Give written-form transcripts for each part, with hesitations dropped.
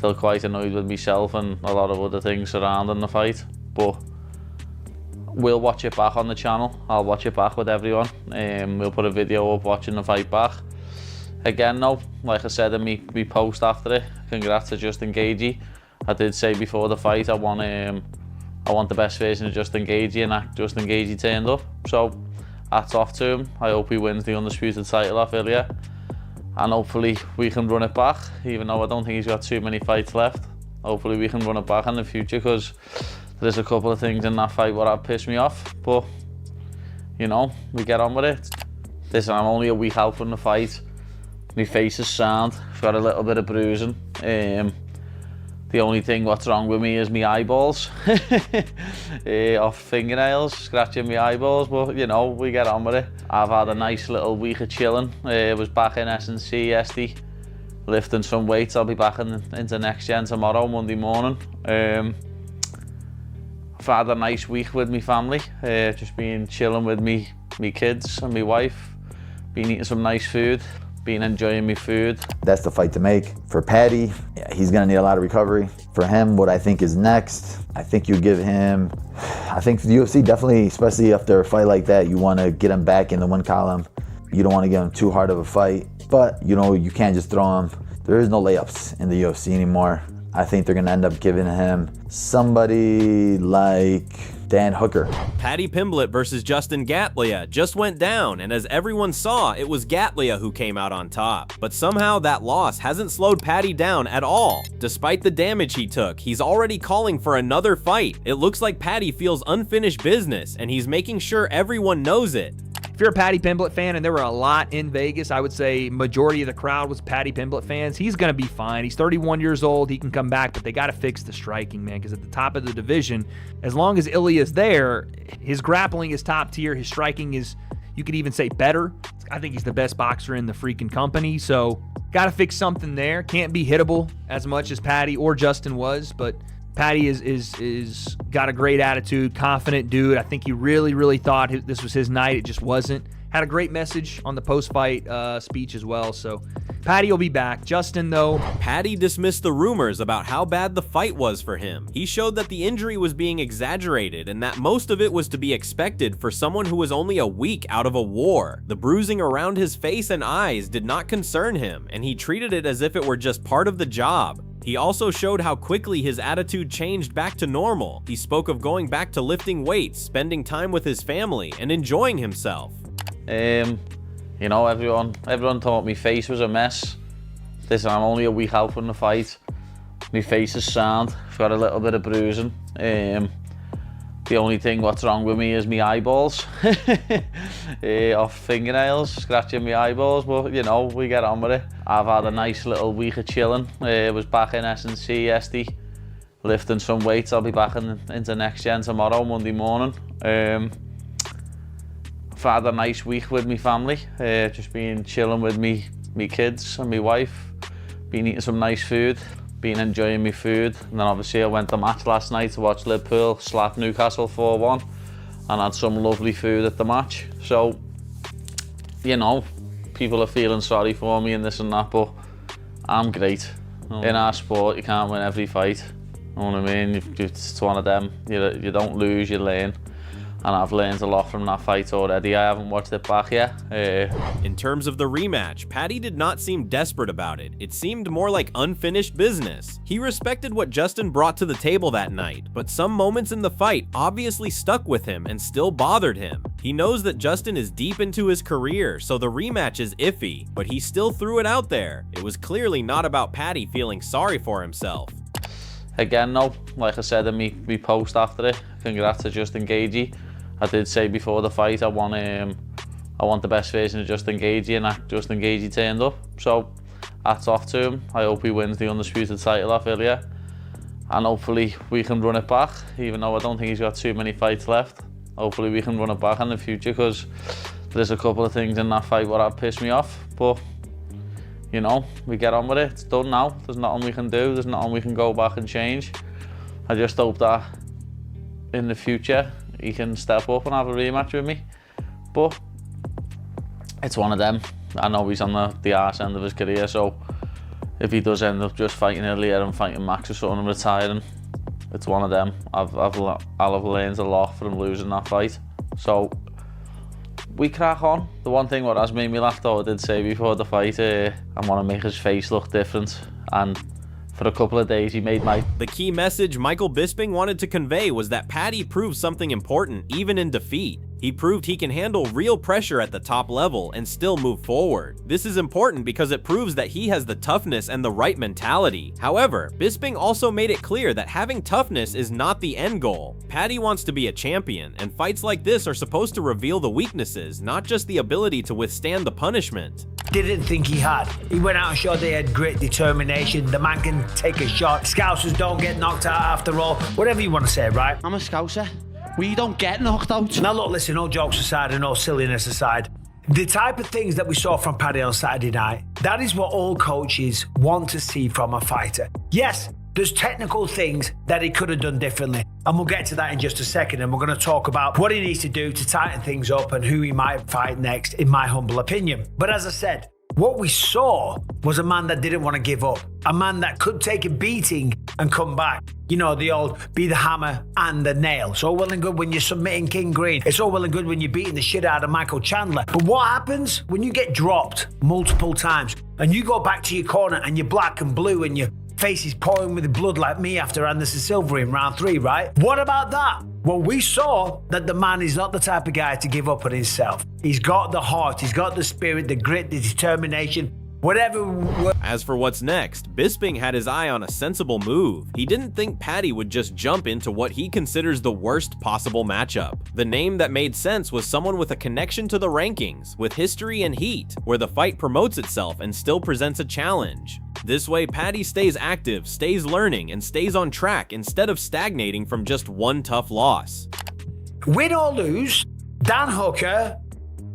still quite annoyed with myself and a lot of other things surrounding the fight, but we'll watch it back on the channel. I'll watch it back with everyone. We'll put a video up watching the fight back. Again though, like I said in me post after it, congrats to Justin Gaethje. I did say before the fight I want the best version of Justin Gaethje, and Justin Gaethje turned up. So hats off to him. I hope he wins the undisputed title off Ilya, and hopefully we can run it back, even though I don't think he's got too many fights left. Hopefully we can run it back in the future, because there's a couple of things in that fight that have pissed me off, but you know, we get on with it. Listen, I'm only a week out from the fight. My face is sound. I've got a little bit of bruising. The only thing what's wrong with me is my eyeballs. Off fingernails, scratching my eyeballs, but you know, we get on with it. I've had a nice little week of chilling. Was back in S&C yesterday, lifting some weights. I'll be back into Next Gen tomorrow, Monday morning. I've had a nice week with my family, just been chilling with me kids and my wife, been eating some nice food, been enjoying my food. That's the fight to make. For Paddy, yeah, he's gonna need a lot of recovery. For him, what I think is next, I think you give him, I think the UFC definitely, especially after a fight like that, you wanna get him back in the one column. You don't wanna give him too hard of a fight, but you know, you can't just throw him. There is no layups in the UFC anymore. I think they're gonna end up giving him somebody like Dan Hooker. Paddy Pimblett versus Justin Gaethje just went down, and as everyone saw, it was Gaethje who came out on top. But somehow that loss hasn't slowed Paddy down at all. Despite the damage he took, he's already calling for another fight. It looks like Paddy feels unfinished business, and he's making sure everyone knows it. If you're a Paddy Pimblett fan, and there were a lot in Vegas, I would say majority of the crowd was Paddy Pimblett fans, he's going to be fine. He's 31 years old. He can come back, but they got to fix the striking, man, because at the top of the division, as long as Ilya's there, his grappling is top tier. His striking is, you could even say, better. I think he's the best boxer in the freaking company, so got to fix something there. Can't be hittable as much as Paddy or Justin was, but Paddy is got a great attitude, confident dude. I think he really thought this was his night. It just wasn't. Had a great message on the post-fight speech as well. So Paddy will be back. Justin, though, Paddy dismissed the rumors about how bad the fight was for him. He showed that the injury was being exaggerated and that most of it was to be expected for someone who was only a week out of a war. The bruising around his face and eyes did not concern him, and he treated it as if it were just part of the job. He also showed how quickly his attitude changed back to normal. He spoke of going back to lifting weights, spending time with his family, and enjoying himself. You know, everyone thought my face was a mess. Listen, I'm only a week out from the fight. My face is sound. I've got a little bit of bruising. The only thing what's wrong with me is my eyeballs. Off fingernails, scratching my eyeballs, but you know, we get on with it. I've had a nice little week of chilling. Was back in S&C yesterday, lifting some weights. I'll be back into Next Gen tomorrow, Monday morning. I've had a nice week with my family. Just been chilling with me kids and my wife. Been eating some nice food. Been enjoying my food, and then obviously I went to match last night to watch Liverpool slap Newcastle 4-1 and had some lovely food at the match. So, you know, people are feeling sorry for me and this and that, but I'm great. In our sport, you can't win every fight. You know what I mean? It's one of them. You don't lose, you learn. And I've learned a lot from that fight already. I haven't watched it back yet. In terms of the rematch, Paddy did not seem desperate about it. It seemed more like unfinished business. He respected what Justin brought to the table that night, but some moments in the fight obviously stuck with him and still bothered him. He knows that Justin is deep into his career, so the rematch is iffy, but he still threw it out there. It was clearly not about Paddy feeling sorry for himself. Again though, like I said in me post after it, congrats to Justin Gaethje. I did say before the fight I want the best version of Justin Gaethje, and Justin Gaethje turned up. So hats off to him. I hope he wins the undisputed title off Ilya, and hopefully we can run it back, even though I don't think he's got too many fights left. Hopefully we can run it back in the future, because there's a couple of things in that fight that have pissed me off, but you know, we get on with it. It's done now. There's nothing we can do. There's nothing we can go back and change. I just hope that in the future he can step up and have a rematch with me, but it's one of them. I know he's on the arse end of his career, so if he does end up just fighting earlier and fighting Max or something and retiring, it's one of them. I'll have learned a lot from losing that fight. So we crack on. The one thing what has made me laugh though, I did say before the fight, I want to make his face look different, and for a couple of days he made my... The key message Michael Bisping wanted to convey was that Paddy proved something important even in defeat. He proved he can handle real pressure at the top level and still move forward. This is important because it proves that he has the toughness and the right mentality. However, Bisping also made it clear that having toughness is not the end goal. Paddy wants to be a champion, and fights like this are supposed to reveal the weaknesses, not just the ability to withstand the punishment. Didn't think he had. He went out and showed they had great determination. The man can take a shot. Scousers don't get knocked out after all. Whatever you want to say, right? I'm a Scouser. We don't get knocked out. Now look, listen, all jokes aside and all silliness aside, the type of things that we saw from Paddy on Saturday night, that is what all coaches want to see from a fighter. Yes, there's technical things that he could have done differently, and we'll get to that in just a second, and we're going to talk about what he needs to do to tighten things up and who he might fight next, in my humble opinion. But as I said, what we saw was a man that didn't want to give up, a man that could take a beating and come back. You know, the old be the hammer and the nail. It's all well and good when you're submitting King Green. It's all well and good when you're beating the shit out of Michael Chandler. But what happens when you get dropped multiple times and you go back to your corner and you're black and blue and your face is pouring with blood like me after Anderson Silva in round 3, right? What about that? Well, we saw that the man is not the type of guy to give up on himself. He's got the heart, he's got the spirit, the grit, the determination, whatever. As for what's next, Bisping had his eye on a sensible move. He didn't think Paddy would just jump into what he considers the worst possible matchup. The name that made sense was someone with a connection to the rankings, with history and heat, where the fight promotes itself and still presents a challenge. This way, Paddy stays active, stays learning, and stays on track instead of stagnating from just one tough loss. Win or lose, Dan Hooker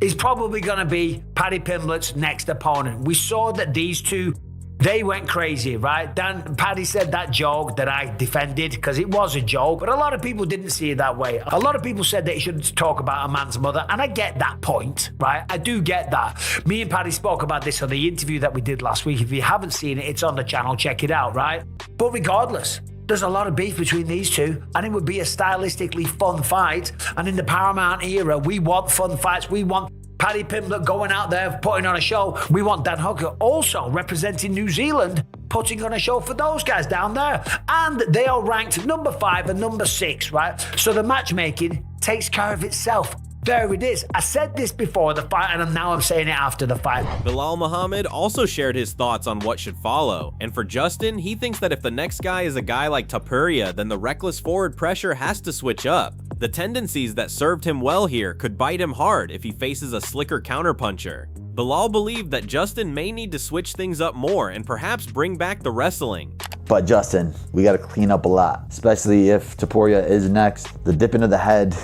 is probably going to be Paddy Pimblett's next opponent. We saw that these two, they went crazy, right? Paddy said that joke that I defended because it was a joke, but a lot of people didn't see it that way. A lot of people said that he shouldn't talk about a man's mother, and I get that point, right? I do get that. Me and Paddy spoke about this on the interview that we did last week. If you haven't seen it, it's on the channel, check it out, right? But regardless, there's a lot of beef between these two, and it would be a stylistically fun fight. And in the Paramount era, we want fun fights. We want Paddy Pimblett going out there, putting on a show. We want Dan Hooker also representing New Zealand, putting on a show for those guys down there. And they are ranked number 5 and number 6, right? So the matchmaking takes care of itself. There it is. I said this before the fight, and now I'm saying it after the fight. Bilal Muhammad also shared his thoughts on what should follow. And for Justin, he thinks that if the next guy is a guy like Topuria, then the reckless forward pressure has to switch up. The tendencies that served him well here could bite him hard if he faces a slicker counterpuncher. Bilal believed that Justin may need to switch things up more and perhaps bring back the wrestling. But Justin, we got to clean up a lot, especially if Topuria is next. The dip into the head,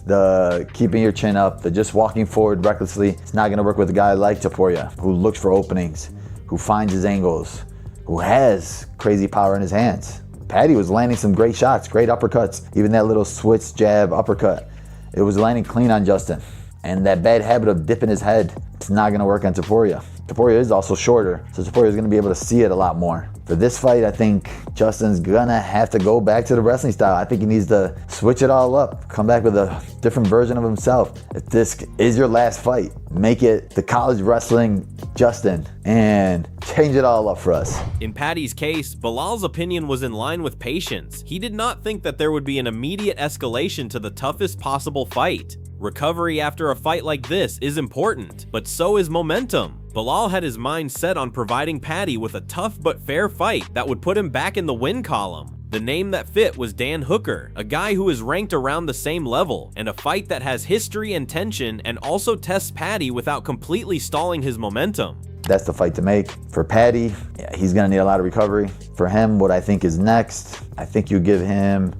the keeping your chin up, the just walking forward recklessly, it's not going to work with a guy like Topuria, who looks for openings, who finds his angles, who has crazy power in his hands. Paddy was landing some great shots, great uppercuts, even that little switch jab uppercut. It was landing clean on Justin. And that bad habit of dipping his head, it's not going to work on Topuria. Topuria is also shorter, so Topuria is going to be able to see it a lot more. For this fight, I think Justin's going to have to go back to the wrestling style. I think he needs to switch it all up, come back with a different version of himself. If this is your last fight, make it the college wrestling Justin and change it all up for us. In Paddy's case, Bilal's opinion was in line with patience. He did not think that there would be an immediate escalation to the toughest possible fight. Recovery after a fight like this is important, but so is momentum. Bilal had his mind set on providing Paddy with a tough but fair fight that would put him back in the win column. The name that fit was Dan Hooker, a guy who is ranked around the same level, and a fight that has history and tension and also tests Paddy without completely stalling his momentum. That's the fight to make. For Paddy, yeah, he's going to need a lot of recovery. For him, what I think is next, I think you give him,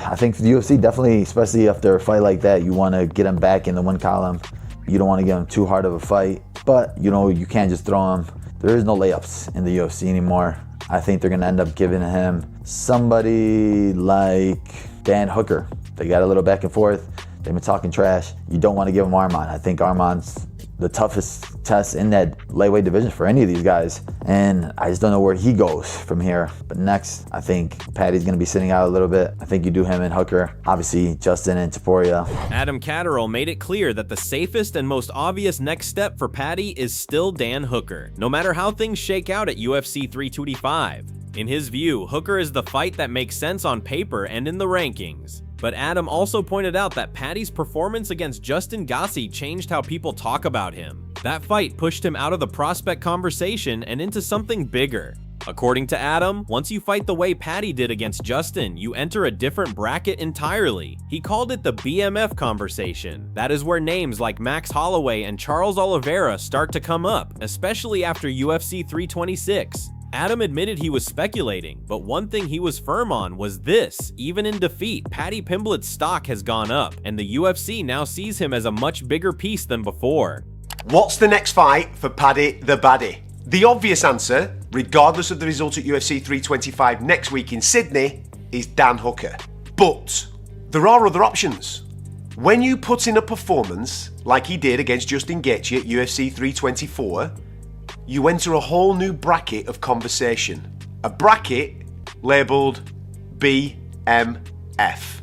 I think the UFC definitely, especially after a fight like that, you want to get him back in the win column. You don't want to give him too hard of a fight, but you know, you can't just throw him. There is no layups in the UFC anymore. I think they're going to end up giving him somebody like Dan Hooker. They got a little back and forth. They've been talking trash. You don't want to give him Arman. I think Arman's the toughest test in that lightweight division for any of these guys. And I just don't know where he goes from here. But next, I think Paddy's going to be sitting out a little bit. I think you do him and Hooker. Obviously, Justin and Topuria. Adam Catterall made it clear that the safest and most obvious next step for Paddy is still Dan Hooker, no matter how things shake out at UFC 325. In his view, Hooker is the fight that makes sense on paper and in the rankings. But Adam also pointed out that Paddy's performance against Justin Gaethje changed how people talk about him. That fight pushed him out of the prospect conversation and into something bigger. According to Adam, once you fight the way Paddy did against Justin, you enter a different bracket entirely. He called it the BMF conversation. That is where names like Max Holloway and Charles Oliveira start to come up, especially after UFC 326. Adam admitted he was speculating, but one thing he was firm on was this: even in defeat, Paddy Pimblett's stock has gone up, and the UFC now sees him as a much bigger piece than before. What's the next fight for Paddy the Baddie? The obvious answer, regardless of the result at UFC 325 next week in Sydney, is Dan Hooker. But there are other options. When you put in a performance like he did against Justin Gaethje at UFC 324, you enter a whole new bracket of conversation. A bracket labelled BMF.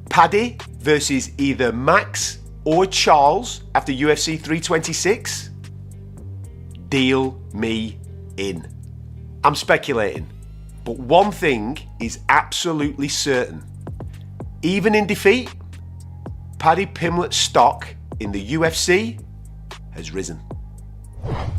Paddy versus either Max or Charles after UFC 326? Deal me in. I'm speculating, but one thing is absolutely certain. Even in defeat, Paddy Pimblett's stock in the UFC has risen.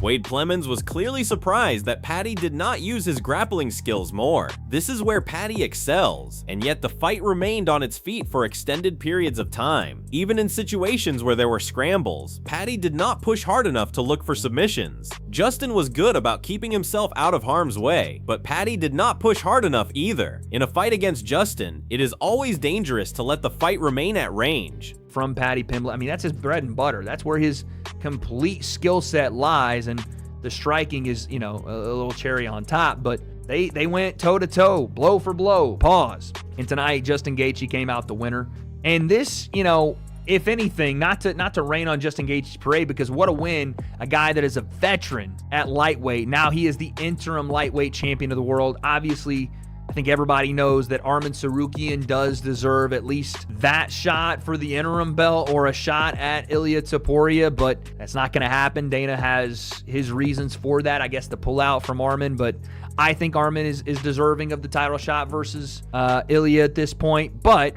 Wade Clemens was clearly surprised that Paddy did not use his grappling skills more. This is where Paddy excels, and yet the fight remained on its feet for extended periods of time. Even in situations where there were scrambles, Paddy did not push hard enough to look for submissions. Justin was good about keeping himself out of harm's way, but Paddy did not push hard enough either. In a fight against Justin, it is always dangerous to let the fight remain at range. From Paddy Pimblett, I mean, that's his bread and butter. That's where his complete skill set lies, and the striking is, you know, a little cherry on top, but they went toe-to-toe, blow for blow, pause. And tonight, Justin Gaethje came out the winner. And this, you know, if anything, not to rain on Justin Gaethje's parade, because what a win, a guy that is a veteran at lightweight. Now he is the interim lightweight champion of the world. Obviously, I think everybody knows that Arman Tsarukyan does deserve at least that shot for the interim belt or a shot at Ilia Topuria, but that's not going to happen. Dana has his reasons for that, I guess, to pull out from Arman, but I think Arman is deserving of the title shot versus Ilia at this point, but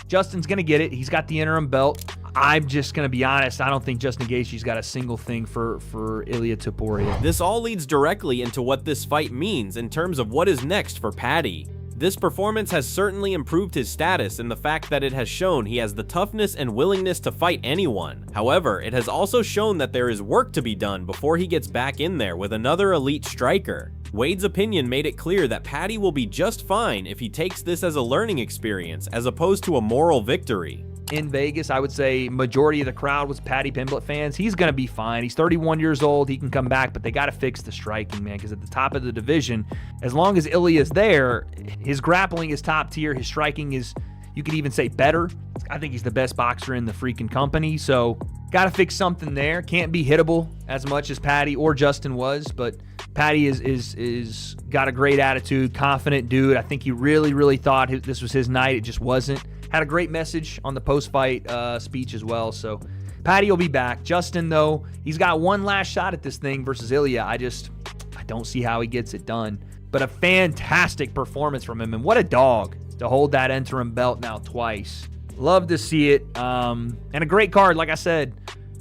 Justin's going to get it. He's got the interim belt. I'm just going to be honest, I don't think Justin Gaethje's got a single thing for Ilia Topuria. This all leads directly into what this fight means in terms of what is next for Paddy. This performance has certainly improved his status in the fact that it has shown he has the toughness and willingness to fight anyone. However, it has also shown that there is work to be done before he gets back in there with another elite striker. Wade's opinion made it clear that Paddy will be just fine if he takes this as a learning experience as opposed to a moral victory. In Vegas, I would say majority of the crowd was Paddy Pimblett fans. He's going to be fine. He's 31 years old. He can come back, but they got to fix the striking, man, because at the top of the division, as long as Ilia's there, his grappling is top tier. His striking is, you could even say, better. I think he's the best boxer in the freaking company, so got to fix something there. Can't be hittable as much as Paddy or Justin was, but Paddy is got a great attitude, confident dude. I think he really thought this was his night. It just wasn't. Had a great message on the post-fight speech as well. So Paddy will be back. Justin, though, he's got one last shot at this thing versus Ilia. I don't see how he gets it done. But a fantastic performance from him. And what a dog to hold that interim belt now twice. Love to see it. And a great card, like I said.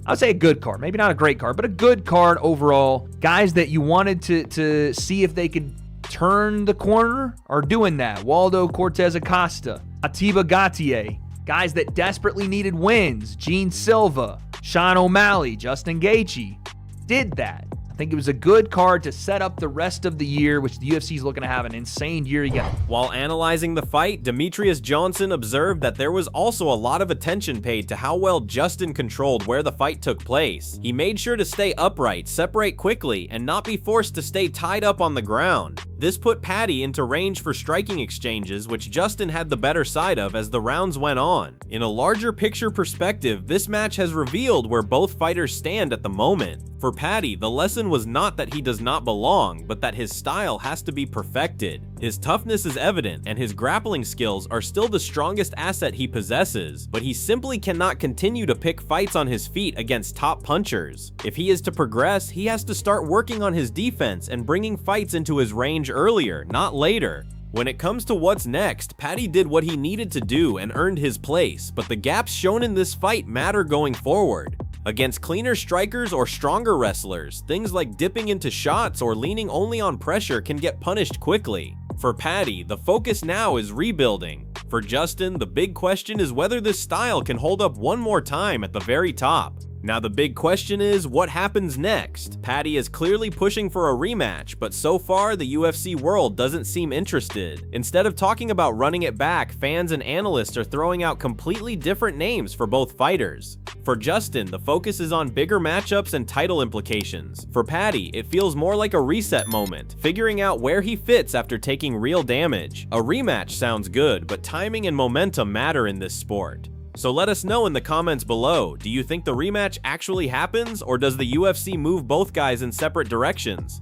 I would say a good card. Maybe not a great card, but a good card overall. Guys that you wanted to see if they could turn the corner are doing that. Waldo Cortez Acosta, Atiba Gauthier, guys that desperately needed wins. Gene Silva, Sean O'Malley, Justin Gaethje did that. think it was a good card to set up the rest of the year, which the UFC is looking to have an insane year again. While analyzing the fight, Demetrius Johnson observed that there was also a lot of attention paid to how well Justin controlled where the fight took place. He made sure to stay upright, separate quickly, and not be forced to stay tied up on the ground. This put Paddy into range for striking exchanges, which Justin had the better side of as the rounds went on. In a larger picture perspective, this match has revealed where both fighters stand at the moment. For Paddy, the lesson was not that he does not belong, but that his style has to be perfected. His toughness is evident, and his grappling skills are still the strongest asset he possesses, but he simply cannot continue to pick fights on his feet against top punchers. If he is to progress, he has to start working on his defense and bringing fights into his range earlier, not later. When it comes to what's next, Paddy did what he needed to do and earned his place, but the gaps shown in this fight matter going forward. Against cleaner strikers or stronger wrestlers, things like dipping into shots or leaning only on pressure can get punished quickly. For Paddy, the focus now is rebuilding. For Justin, the big question is whether this style can hold up one more time at the very top. Now the big question is, what happens next? Paddy is clearly pushing for a rematch, but so far the UFC world doesn't seem interested. Instead of talking about running it back, fans and analysts are throwing out completely different names for both fighters. For Justin, the focus is on bigger matchups and title implications. For Paddy, it feels more like a reset moment, figuring out where he fits after taking real damage. A rematch sounds good, but timing and momentum matter in this sport. So let us know in the comments below, do you think the rematch actually happens, or does the UFC move both guys in separate directions?